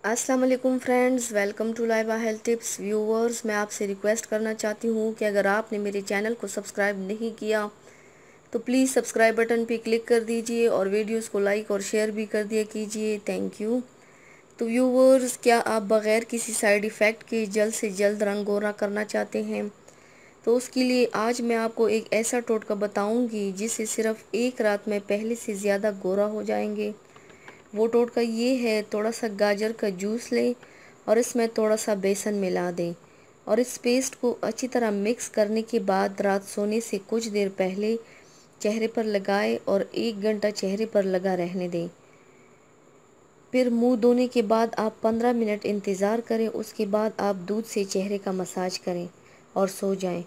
السلام علیکم friends, welcome to Laiba health tips viewers. میں آپ سے ریکویسٹ کرنا چاہتی ہوں کہ اگر آپ نے میرے چینل کو سبسکرائب نہیں کیا تو پلیز سبسکرائب بٹن پہ کلک کر دیجئے اور ویڈیوز کو لائک اور شیئر بھی کر دیا کیجئے، تھینک یو۔ تو ویورز، کیا آپ بغیر کسی سائیڈ ایفیکٹ کے جلد سے جلد رنگ گورا کرنا چاہتے ہیں؟ تو اس کے لیے آج میں آپ کو ایک ایسا ٹوٹکا بتاؤں گی جس سے صرف ایک رات میں پہلے سے زیادہ گورا ہو جائیں گے۔ وہ ٹوٹکا یہ ہے، تھوڑا سا گاجر کا جوس لیں اور اس میں تھوڑا سا بیسن ملا دیں اور اس پیسٹ کو اچھی طرح مکس کرنے کے بعد رات سونے سے کچھ دیر پہلے چہرے پر لگائیں اور 1 گھنٹہ چہرے پر لگا رہنے دیں۔ پھر منہ دھونے کے بعد آپ 15 منٹ انتظار کریں، اس کے بعد آپ دودھ سے چہرے کا مساج کریں اور سو جائیں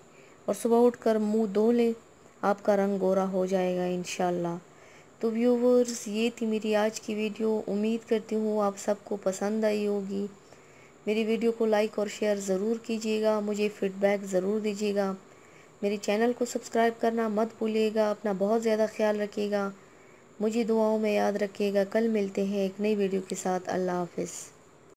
اور صبح اٹھ کر منہ دھو لیں، آپ کا رنگ گورا ہو جائے گا انشاءاللہ۔ تو ویورز، یہ تھی میری آج کی ویڈیو، امید کرتی ہوں آپ سب کو پسند آئی ہوگی۔ میری ویڈیو کو لائک اور شیئر ضرور کیجیے گا، مجھے فیڈ بیک ضرور دیجیے گا۔ میرے چینل کو سبسکرائب کرنا مت بھولیے گا، اپنا بہت زیادہ خیال رکھیے گا، مجھے دعاؤں میں یاد رکھیے گا۔ کل ملتے ہیں ایک نئی ویڈیو کے ساتھ، اللہ حافظ۔